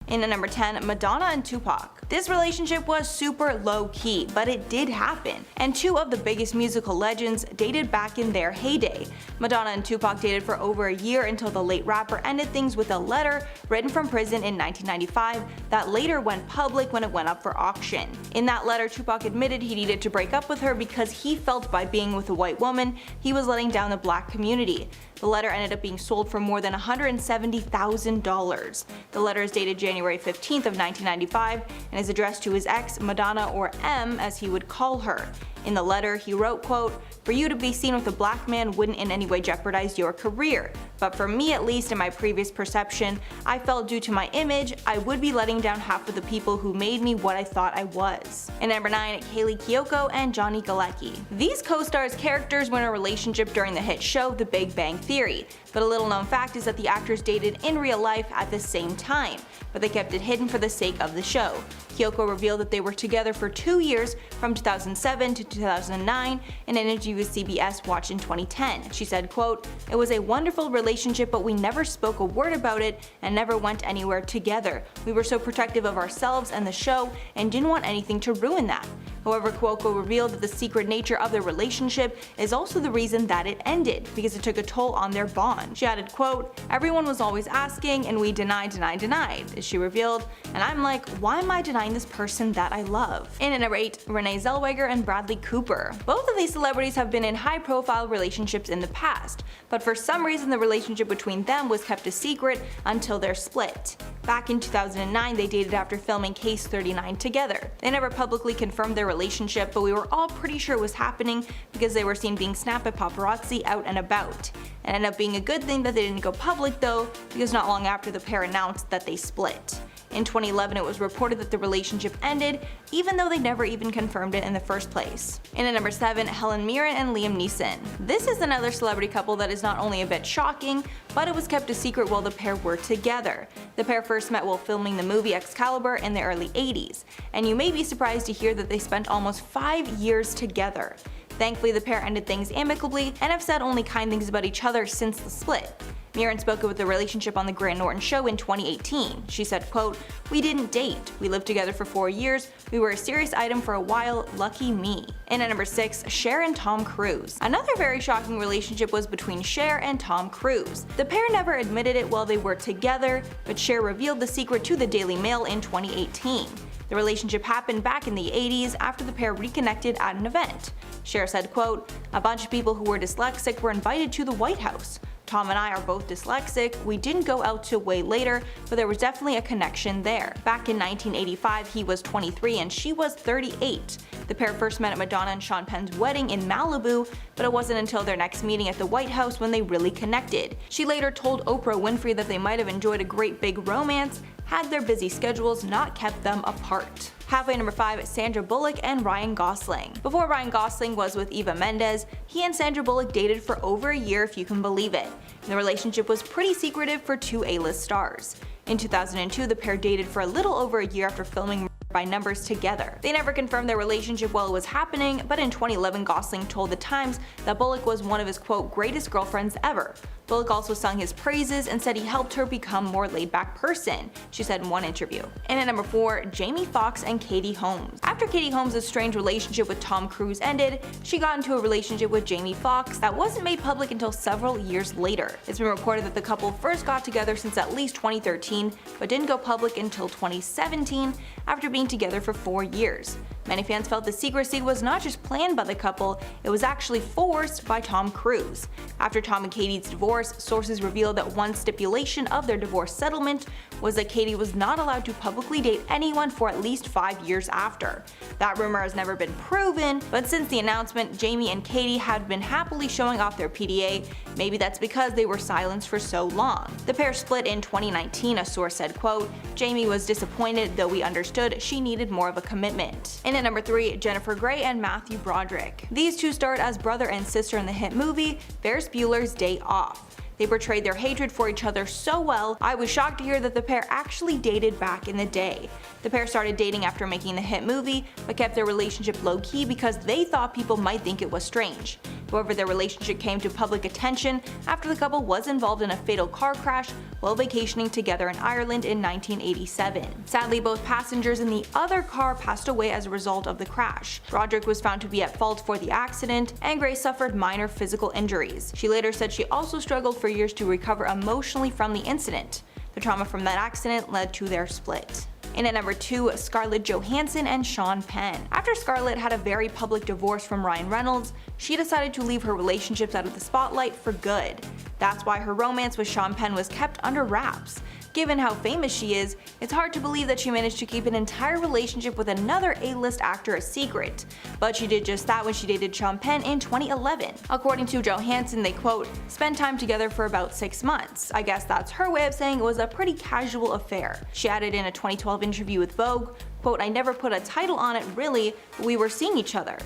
And at number 10, Madonna and Tupac. This relationship was super low-key, but it did happen, and two of the biggest musical legends dated back in their heyday. Madonna and Tupac dated for over a year until the late rapper ended things with a letter written from prison in 1995 that later went public when it went up for auction. In that letter, Tupac admitted he needed to break up with her because he felt by being with a white woman, he was letting down the black community. The letter ended up being sold for more than $170,000. The letter is dated January 15th of 1995 and is addressed to his ex, Madonna, or M as he would call her. In the letter, he wrote, quote, "For you to be seen with a black man wouldn't in any way jeopardize your career, but for me at least in my previous perception, I felt due to my image, I would be letting down half of the people who made me what I thought I was." And number 9, Kaylee Cuoco and Johnny Galecki. These co-stars characters were in a relationship during the hit show The Big Bang Theory, but a little known fact is that the actors dated in real life at the same time, but they kept it hidden for the sake of the show. Kyoko revealed that they were together for 2 years from 2007 to 2009 in an interview with CBS Watch in 2010. She said, quote, "It was a wonderful relationship, but we never spoke a word about it and never went anywhere together. We were so protective of ourselves and the show and didn't want anything to ruin that." However, Cuoco revealed that the secret nature of their relationship is also the reason that it ended, because it took a toll on their bond. She added, quote, "Everyone was always asking and we denied, as she revealed, and I'm like, why am I denying this person that I love?" And at number 8, Renee Zellweger and Bradley Cooper. Both of these celebrities have been in high-profile relationships in the past, but for some reason the relationship between them was kept a secret until their split. Back in 2009, they dated after filming Case 39 together. They never publicly confirmed their relationship, but we were all pretty sure it was happening because they were seen being snapped by paparazzi out and about. It ended up being a good thing that they didn't go public though, because not long after the pair announced that they split. In 2011, it was reported that the relationship ended, even though they never even confirmed it in the first place. And at number 7, Helen Mirren and Liam Neeson. This is another celebrity couple that is not only a bit shocking, but it was kept a secret while the pair were together. The pair first met while filming the movie Excalibur in the early 80s, and you may be surprised to hear that they spent almost 5 years together. Thankfully, the pair ended things amicably and have said only kind things about each other since the split. Mirren spoke about the relationship on the Grant Norton Show in 2018. She said, quote, "We didn't date. We lived together for 4 years. We were a serious item for a while. Lucky me." And at number 6, Cher and Tom Cruise. Another very shocking relationship was between Cher and Tom Cruise. The pair never admitted it while they were together, but Cher revealed the secret to the Daily Mail in 2018. The relationship happened back in the 80s after the pair reconnected at an event. Cher said, quote, "A bunch of people who were dyslexic were invited to the White House. Tom and I are both dyslexic. We didn't go out till way later, but there was definitely a connection there. Back in 1985, he was 23 and she was 38. The pair first met at Madonna and Sean Penn's wedding in Malibu, but it wasn't until their next meeting at the White House when they really connected. She later told Oprah Winfrey that they might have enjoyed a great big romance had their busy schedules not kept them apart." Halfway number 5, Sandra Bullock and Ryan Gosling. Before Ryan Gosling was with Eva Mendes, he and Sandra Bullock dated for over a year if you can believe it. The relationship was pretty secretive for two A-list stars. In 2002, the pair dated for a little over a year after filming by Numbers together. They never confirmed their relationship while it was happening, but in 2011 Gosling told The Times that Bullock was one of his quote greatest girlfriends ever. Bullock also sung his praises and said he helped her become a more laid-back person, she said in one interview. And at number 4, Jamie Foxx and Katie Holmes. After Katie Holmes' strained relationship with Tom Cruise ended, she got into a relationship with Jamie Foxx that wasn't made public until several years later. It's been reported that the couple first got together since at least 2013, but didn't go public until 2017 after being together for 4 years. Many fans felt the secrecy was not just planned by the couple, it was actually forced by Tom Cruise. After Tom and Katie's divorce, sources revealed that one stipulation of their divorce settlement was that Katie was not allowed to publicly date anyone for at least 5 years after. That rumor has never been proven, but since the announcement, Jamie and Katie had been happily showing off their PDA. Maybe that's because they were silenced for so long. The pair split in 2019, a source said, quote, "Jamie was disappointed, though we understood she needed more of a commitment." And at number 3, Jennifer Grey and Matthew Broderick. These two starred as brother and sister in the hit movie Ferris Bueller's Day Off. They portrayed their hatred for each other so well, I was shocked to hear that the pair actually dated back in the day. The pair started dating after making the hit movie, but kept their relationship low-key because they thought people might think it was strange. However, their relationship came to public attention after the couple was involved in a fatal car crash while vacationing together in Ireland in 1987. Sadly, both passengers in the other car passed away as a result of the crash. Roderick was found to be at fault for the accident, and Grace suffered minor physical injuries. She later said she also struggled for years to recover emotionally from the incident. The trauma from that accident led to their split. In at number 2, Scarlett Johansson and Sean Penn. After Scarlett had a very public divorce from Ryan Reynolds, she decided to leave her relationships out of the spotlight for good. That's why her romance with Sean Penn was kept under wraps. Given how famous she is, it's hard to believe that she managed to keep an entire relationship with another A-list actor a secret. But she did just that when she dated Sean Penn in 2011. According to Johansson, they quote, "spent time together for about 6 months. I guess that's her way of saying it was a pretty casual affair." She added in a 2012 interview with Vogue, quote, "I never put a title on it really, but we were seeing each other."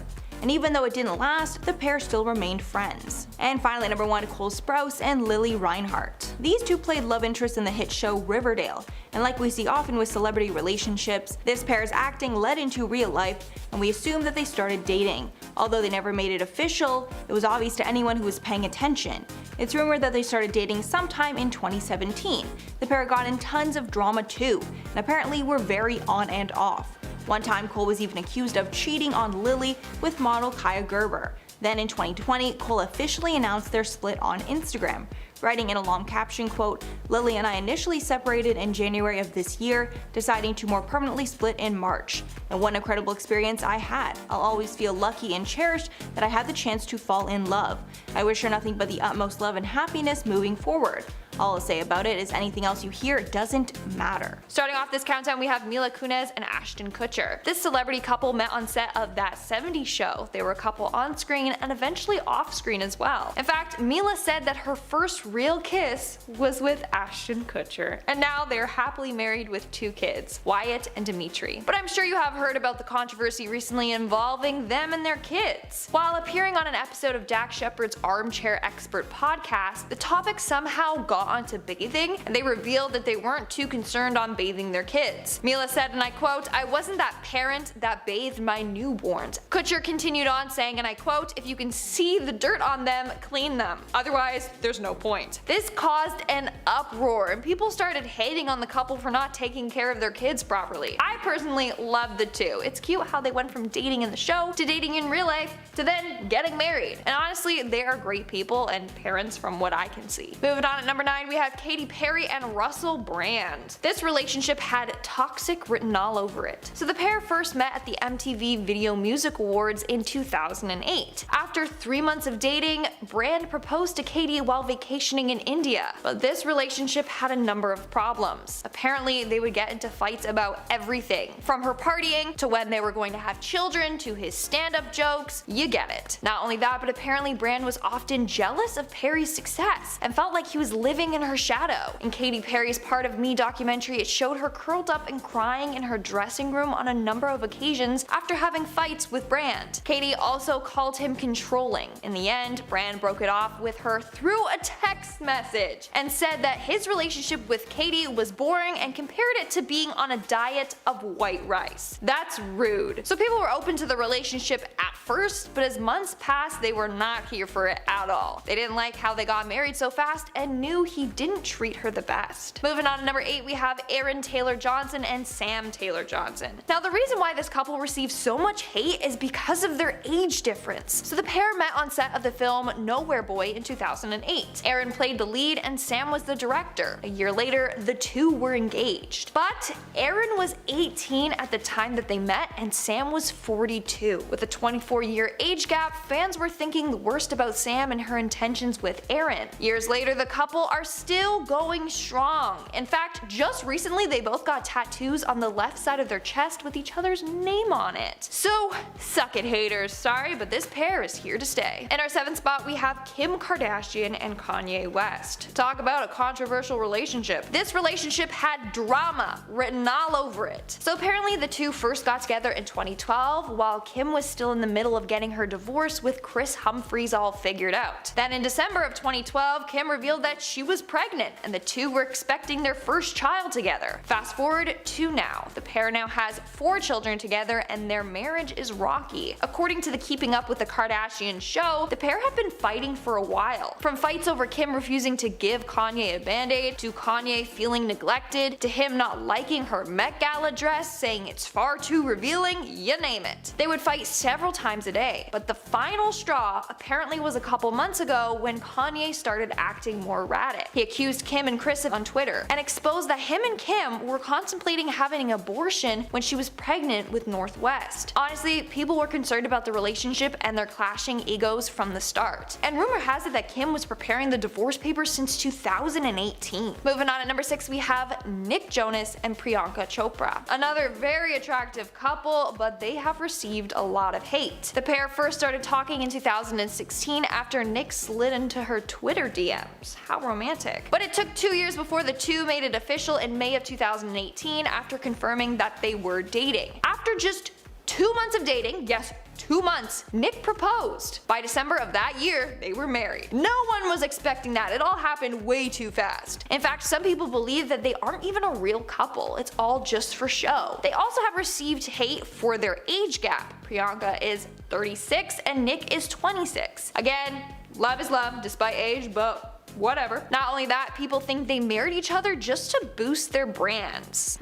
And even though it didn't last, the pair still remained friends. And finally, number 1, Cole Sprouse and Lily Reinhart. These two played love interests in the hit show Riverdale, and like we see often with celebrity relationships, this pair's acting led into real life, and we assume that they started dating. Although they never made it official, it was obvious to anyone who was paying attention. It's rumored that they started dating sometime in 2017. The pair got in tons of drama too, and apparently were very on and off. One time, Cole was even accused of cheating on Lily with model Kaya Gerber. Then in 2020, Cole officially announced their split on Instagram, writing in a long caption, quote, "Lily and I initially separated in January of this year, deciding to more permanently split in March. And what an incredible experience I had. I'll always feel lucky and cherished that I had the chance to fall in love. I wish her nothing but the utmost love and happiness moving forward. All I'll say about it is anything else you hear doesn't matter." Starting off this countdown, we have Mila Kunis and Ashton Kutcher. This celebrity couple met on set of That 70s Show. They were a couple on screen and eventually off screen as well. In fact, Mila said that her first real kiss was with Ashton Kutcher. And now they're happily married with 2 kids, Wyatt and Dimitri. But I'm sure you have heard about the controversy recently involving them and their kids. While appearing on an episode of Dax Shepard's Armchair Expert podcast, the topic somehow got onto bathing, and they revealed that they weren't too concerned on bathing their kids. Mila said, and I quote, "I wasn't that parent that bathed my newborns." Kutcher continued on saying, and I quote, "If you can see the dirt on them, clean them. Otherwise, there's no point." This caused an uproar, and people started hating on the couple for not taking care of their kids properly. I personally love the two. It's cute how they went from dating in the show to dating in real life to then getting married. And honestly, they are great people and parents from what I can see. Moving on at number 9, we have Katy Perry and Russell Brand. This relationship had toxic written all over it. So the pair first met at the MTV Video Music Awards in 2008. After 3 months of dating, Brand proposed to Katy while vacationing in India. But this relationship had a number of problems. Apparently, they would get into fights about everything, from her partying to when they were going to have children to his stand-up jokes. You get it. Not only that, but apparently Brand was often jealous of Perry's success and felt like he was living in her shadow. In Katy Perry's Part of Me documentary, it showed her curled up and crying in her dressing room on a number of occasions after having fights with Brand. Katy also called him controlling. In the end, Brand broke it off with her through a text message and said that his relationship with Katy was boring and compared it to being on a diet of white rice. That's rude. So people were open to the relationship at first, but as months passed, they were not here for it at all. They didn't like how they got married so fast and knew he didn't treat her the best. Moving on to number 8, we have Aaron Taylor-Johnson and Sam Taylor-Johnson. Now the reason why this couple received so much hate is because of their age difference. So the pair met on set of the film Nowhere Boy in 2008. Aaron played the lead and Sam was the director. A year later, the two were engaged. But Aaron was 18 at the time that they met and Sam was 42. With a 24-year age gap, fans were thinking the worst about Sam and her intentions with Aaron. Years later, the couple are are still going strong. In fact, just recently they both got tattoos on the left side of their chest with each other's name on it. So, suck it haters, sorry, but this pair is here to stay. In our 7th spot, we have Kim Kardashian and Kanye West. Talk about a controversial relationship. This relationship had drama written all over it. So apparently the two first got together in 2012 while Kim was still in the middle of getting her divorce with Chris Humphries all figured out. Then in December of 2012, Kim revealed that she was pregnant and the two were expecting their first child together. Fast forward to now. The pair now has 4 children together and their marriage is rocky. According to the Keeping Up with the Kardashians show, the pair have been fighting for a while. From fights over Kim refusing to give Kanye a band-aid, to Kanye feeling neglected, to him not liking her Met Gala dress, saying it's far too revealing, you name it. They would fight several times a day, but the final straw apparently was a couple months ago when Kanye started acting more erratic. He accused Kim and Chris on Twitter and exposed that him and Kim were contemplating having an abortion when she was pregnant with North West. Honestly, people were concerned about the relationship and their clashing egos from the start. And rumor has it that Kim was preparing the divorce papers since 2018. Moving on, at number 6 we have Nick Jonas and Priyanka Chopra. Another very attractive couple, but they have received a lot of hate. The pair first started talking in 2016 after Nick slid into her Twitter DMs. How romantic. But it took 2 years before the two made it official in May of 2018 after confirming that they were dating. After just 2 months of dating, yes, 2 months, Nick proposed. By December of that year, they were married. No one was expecting that. It all happened way too fast. In fact, some people believe that they aren't even a real couple. It's all just for show. They also have received hate for their age gap. Priyanka is 36 and Nick is 26. Again, love is love despite age, but whatever. Not only that, people think they married each other just to boost their brands.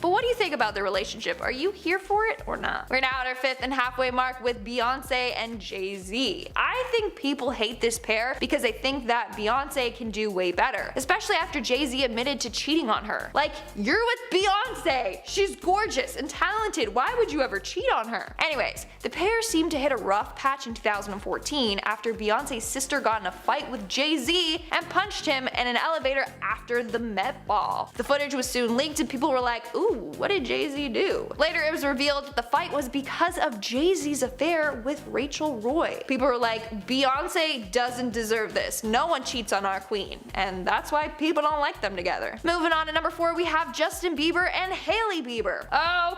But what do you think about the relationship? Are you here for it or not? We're now at our 5th and halfway mark with Beyonce and Jay-Z. I think people hate this pair because they think that Beyonce can do way better, especially after Jay-Z admitted to cheating on her. Like, you're with Beyonce! She's gorgeous and talented, why would you ever cheat on her? Anyways, the pair seemed to hit a rough patch in 2014 after Beyonce's sister got in a fight with Jay-Z and punched him in an elevator after the Met Ball. The footage was soon leaked and people were like, ooh, what did Jay-Z do? Later it was revealed that the fight was because of Jay-Z's affair with Rachel Roy. People were like, Beyonce doesn't deserve this. No one cheats on our queen. And that's why people don't like them together. Moving on to number 4, we have Justin Bieber and Hailey Bieber.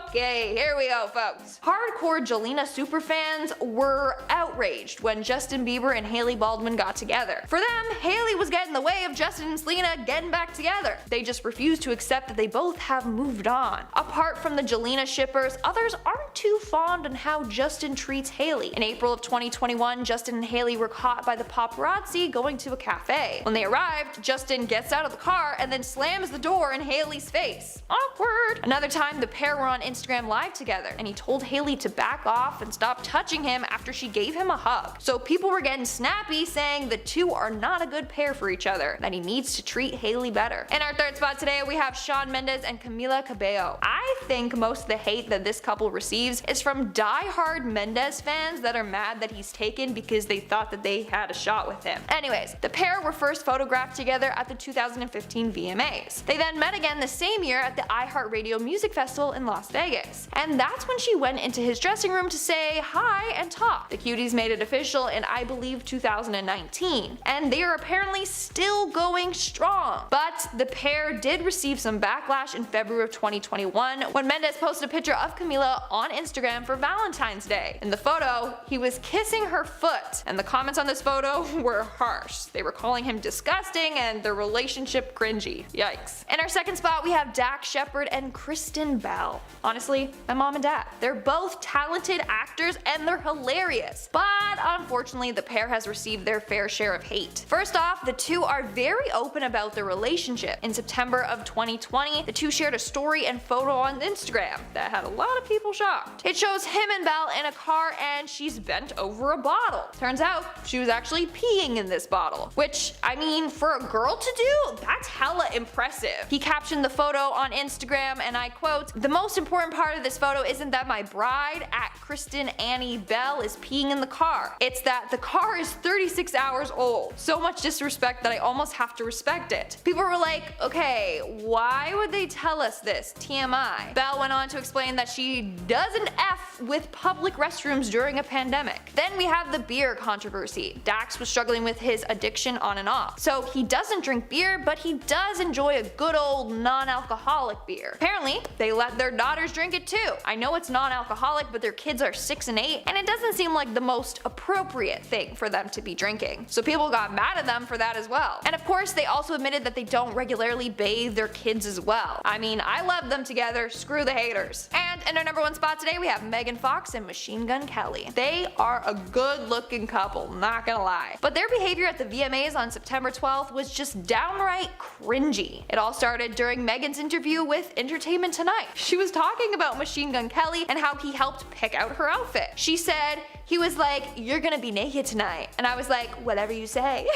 Okay, here we go, folks. Hardcore Jelena superfans were outraged when Justin Bieber and Hailey Baldwin got together. For them, Hailey was getting in the way of Justin and Selena getting back together. They just refused to accept that they both have moved on. Apart from the Jelena shippers, others aren't too fond on how Justin treats Hailey. In April of 2021, Justin and Hailey were caught by the paparazzi going to a cafe. When they arrived, Justin gets out of the car and then slams the door in Hailey's face. Awkward. Another time, the pair were on Instagram Live together, and he told Hailey to back off and stop touching him after she gave him a hug. So people were getting snappy saying the two are not a good pair for each other, that he needs to treat Hailey better. In our 3rd spot today, we have Shawn Mendes and Camila Cabello. I think most of the hate that this couple receives is from die-hard Mendes fans that are mad that he's taken because they thought that they had a shot with him. Anyways, the pair were first photographed together at the 2015 VMAs. They then met again the same year at the iHeartRadio Music Festival in Las Vegas. And that's when she went into his dressing room to say hi and talk. The cuties made it official in, I believe, 2019. And they are apparently still going strong. But the pair did receive some backlash in February of 2021 when Mendes posted a picture of Camila on Instagram for Valentine's Day. In the photo, he was kissing her foot, and the comments on this photo were harsh. They were calling him disgusting and their relationship cringy. Yikes. In our 2nd spot, we have Dax Shepard and Kristen Bell. Honestly, my mom and dad. They're both talented actors and they're hilarious. But unfortunately, the pair has received their fair share of hate. First off, the two are very open about their relationship. In September of 2020, the two shared a story story and photo on Instagram that had a lot of people shocked. It shows him and Belle in a car and she's bent over a bottle. Turns out she was actually peeing in this bottle, which, I mean, for a girl to do, that's hella impressive. He captioned the photo on Instagram and I quote, "The most important part of this photo isn't that my bride at Kristen Annie Bell is peeing in the car. It's that the car is 36 hours old. So much disrespect that I almost have to respect it." People were like, okay, why would they tell us this? TMI. Belle went on to explain that she doesn't F with public restrooms during a pandemic. Then we have the beer controversy. Dax was struggling with his addiction on and off. So he doesn't drink beer, but he does enjoy a good old non-alcoholic beer. Apparently, they let their daughters drink it too. I know it's non-alcoholic, but their kids are 6 and 8, and it doesn't seem like the most appropriate thing for them to be drinking. So people got mad at them for that as well. And of course, they also admitted that they don't regularly bathe their kids as well. I mean, I love them together, screw the haters. And in our #1 spot today, we have Megan Fox and Machine Gun Kelly. They are a good looking couple, not gonna lie. But their behavior at the VMAs on September 12th was just downright cringy. It all started during Megan's interview with Entertainment Tonight. She was talking about Machine Gun Kelly and how he helped pick out her outfit. She said, he was like, "You're gonna be naked tonight." And I was like, "Whatever you say."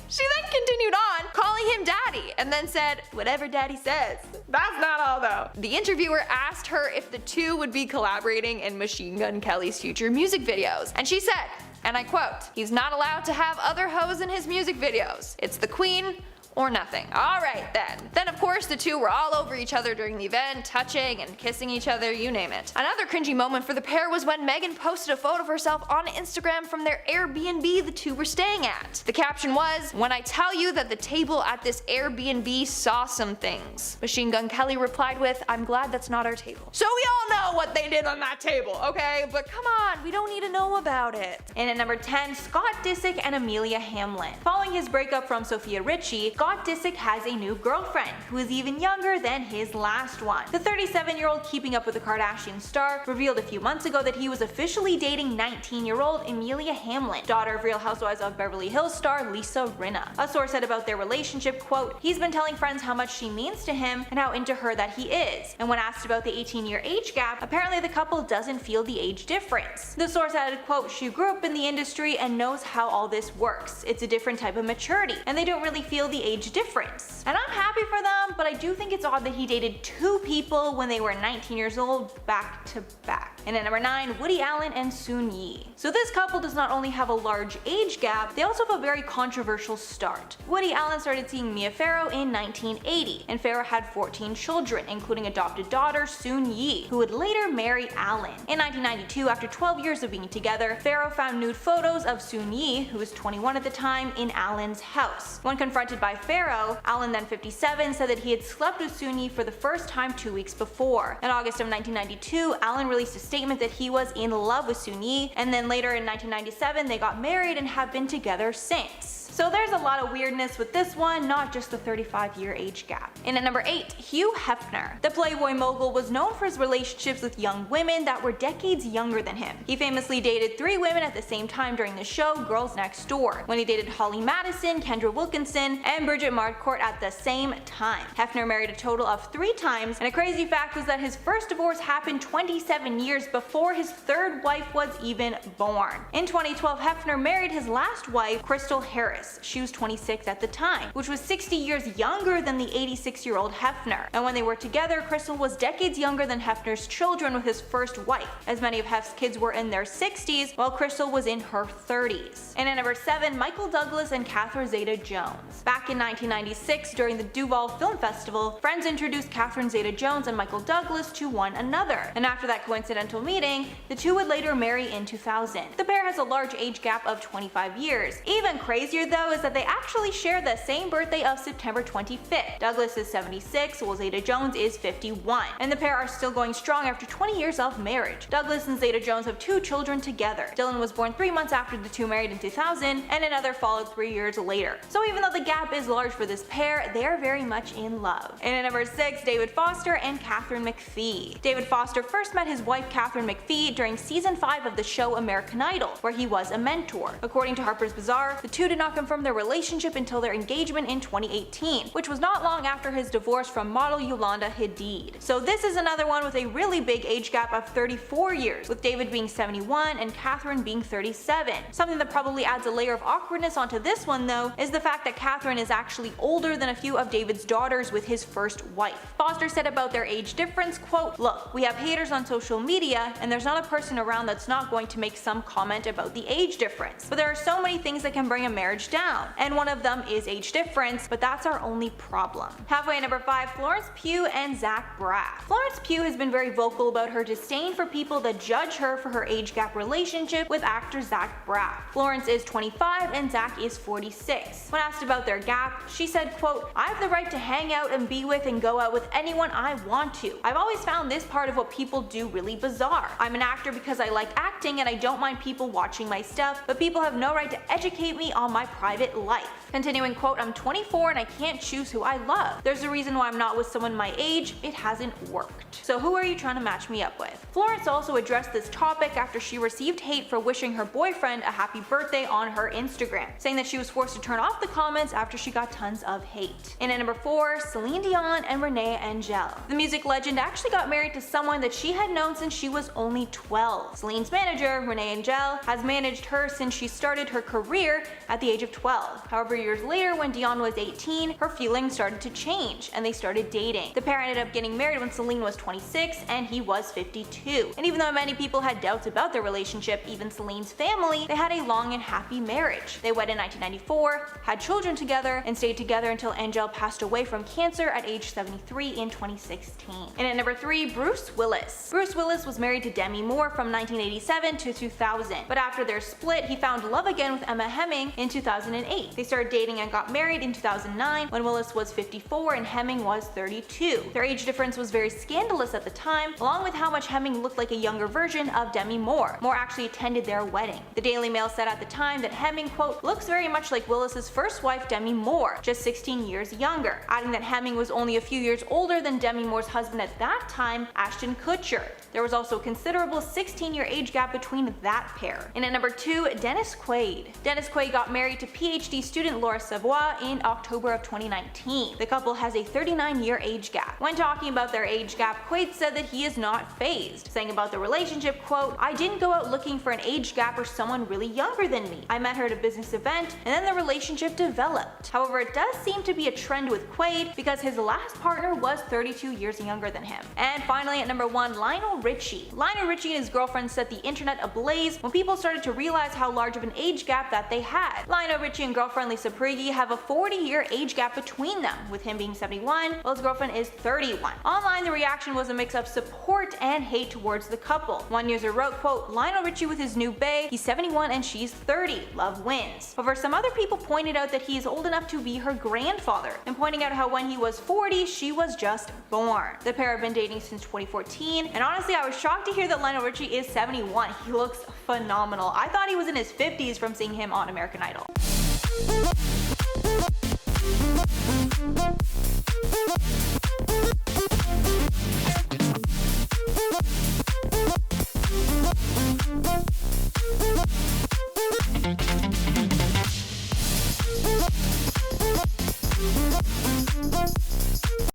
She then continued on, calling him daddy, and then said, "Whatever daddy says." That's not all though. The interviewer asked her if the two would be collaborating in Machine Gun Kelly's future music videos. And she said, and I quote, "He's not allowed to have other hoes in his music videos. It's the queen or nothing." Alright then. Then of course the two were all over each other during the event, touching and kissing each other, you name it. Another cringy moment for the pair was when Megan posted a photo of herself on Instagram from their Airbnb the two were staying at. The caption was, "When I tell you that the table at this Airbnb saw some things." Machine Gun Kelly replied with, "I'm glad that's not our table." So we all know what they did on that table, okay? But come on, we don't need to know about it. And at #10, Scott Disick and Amelia Hamlin. Following his breakup from Sophia Richie, Scott Disick has a new girlfriend, who is even younger than his last one. The 37-year-old Keeping Up with the Kardashians star revealed a few months ago that he was officially dating 19-year-old Amelia Hamlin, daughter of Real Housewives of Beverly Hills star Lisa Rinna. A source said about their relationship, quote, "He's been telling friends how much she means to him and how into her that he is." And when asked about the 18-year age gap, apparently the couple doesn't feel the age difference. The source added, quote, "She grew up in the industry and knows how all this works. It's a different type of maturity, and they don't really feel the age difference." And I'm happy for them, but I do think it's odd that he dated two people when they were 19 years old back to back. And at #9, Woody Allen and Soon-Yi. So this couple does not only have a large age gap, they also have a very controversial start. Woody Allen started seeing Mia Farrow in 1980, and Farrow had 14 children, including adopted daughter Soon-Yi, who would later marry Allen. In 1992, after 12 years of being together, Farrow found nude photos of Soon-Yi, who was 21 at the time, in Allen's house. When confronted by Farrow, Allen, then 57, said that he had slept with Soon-Yi for the first time 2 weeks before. In August of 1992, Allen released a statement that he was in love with Soon-Yi, and then later in 1997 they got married and have been together since. So there's a lot of weirdness with this one, not just the 35-year age gap. And at #8, Hugh Hefner. The Playboy mogul was known for his relationships with young women that were decades younger than him. He famously dated 3 women at the same time during the show Girls Next Door, when he dated Holly Madison, Kendra Wilkinson, and Bridget Marquardt at the same time. Hefner married a total of 3 times, and a crazy fact was that his first divorce happened 27 years before his 3rd wife was even born. In 2012, Hefner married his last wife, Crystal Harris. She was 26 at the time, which was 60 years younger than the 86-year-old Hefner. And when they were together, Crystal was decades younger than Hefner's children with his first wife, as many of Hef's kids were in their 60s, while Crystal was in her 30s. And at #7, Michael Douglas and Catherine Zeta-Jones. Back in 1996, during the Duval Film Festival, friends introduced Catherine Zeta-Jones and Michael Douglas to one another. And after that coincidental meeting, the two would later marry in 2000. The pair has a large age gap of 25 years. Even crazier though is that they actually share the same birthday of September 25th. Douglas is 76, while Zeta-Jones is 51. And the pair are still going strong after 20 years of marriage. Douglas and Zeta-Jones have 2 children together. Dylan was born 3 months after the two married in 2000, and another followed 3 years later. So even though the gap is large for this pair, they are very much in love. And at #6, David Foster and Katharine McPhee. David Foster first met his wife Katharine McPhee during season 5 of the show American Idol, where he was a mentor. According to Harper's Bazaar, the two did not confirmed their relationship until their engagement in 2018, which was not long after his divorce from model Yolanda Hadid. So this is another one with a really big age gap of 34 years, with David being 71 and Catherine being 37. Something that probably adds a layer of awkwardness onto this one though is the fact that Catherine is actually older than a few of David's daughters with his first wife. Foster said about their age difference, quote, "Look, we have haters on social media and there's not a person around that's not going to make some comment about the age difference. But there are so many things that can bring a marriage down, and one of them is age difference, but that's our only problem." Halfway at number 5, Florence Pugh and Zach Braff. Florence Pugh has been very vocal about her disdain for people that judge her for her age gap relationship with actor Zach Braff. Florence is 25 and Zach is 46. When asked about their gap, she said, quote, "I have the right to hang out and be with and go out with anyone I want to. I've always found this part of what people do really bizarre. I'm an actor because I like acting and I don't mind people watching my stuff, but people have no right to educate me on my private life." Continuing, quote, "I'm 24 and I can't choose who I love. There's a reason why I'm not with someone my age. It hasn't worked. So who are you trying to match me up with?" Florence also addressed this topic after she received hate for wishing her boyfriend a happy birthday on her Instagram, saying that she was forced to turn off the comments after she got tons of hate. And at number 4, Celine Dion and Renee Angel. The music legend actually got married to someone that she had known since she was only 12. Celine's manager, Renee Angel, has managed her since she started her career at the age of 12. However, years later, when Dion was 18, her feelings started to change and they started dating. The pair ended up getting married when Celine was 26 and he was 52. And even though many people had doubts about their relationship, even Celine's family, they had a long and happy marriage. They wed in 1994, had children together, and stayed together until Angel passed away from cancer at age 73 in 2016. And at number 3, Bruce Willis. Bruce Willis was married to Demi Moore from 1987 to 2000, but after their split, he found love again with Emma Hemming in 2008. They started dating and got married in 2009 when Willis was 54 and Hemming was 32. Their age difference was very scandalous at the time, along with how much Hemming looked like a younger version of Demi Moore. Moore actually attended their wedding. The Daily Mail said at the time that Hemming, quote, "looks very much like Willis's first wife Demi Moore, just 16 years younger," adding that Hemming was only a few years older than Demi Moore's husband at that time, Ashton Kutcher. There was also a considerable 16-year age gap between that pair. And at number 2, Dennis Quaid. Dennis Quaid got married to PhD student Laura Savoy in October of 2019. The couple has a 39-year age gap. When talking about their age gap, Quaid said that he is not fazed, saying about the relationship, quote, "I didn't go out looking for an age gap or someone really younger than me. I met her at a business event and then the relationship developed." However, it does seem to be a trend with Quaid because his last partner was 32 years younger than him. And finally at number 1, Lionel Richie. Lionel Richie and his girlfriend set the internet ablaze when people started to realize how large of an age gap that they had. Lionel Richie and girlfriend Lisa Prigge have a 40-year age gap between them, with him being 71 while his girlfriend is 31. Online, the reaction was a mix of support and hate towards the couple. One user wrote, quote, "Lionel Richie with his new bae, he's 71 and she's 30, love wins." However, some other people pointed out that he is old enough to be her grandfather, and pointing out how when he was 40, she was just born. The pair have been dating since 2014, and honestly, I was shocked to hear that Lionel Richie is 71. He looks phenomenal. I thought he was in his 50s from seeing him on American Idol.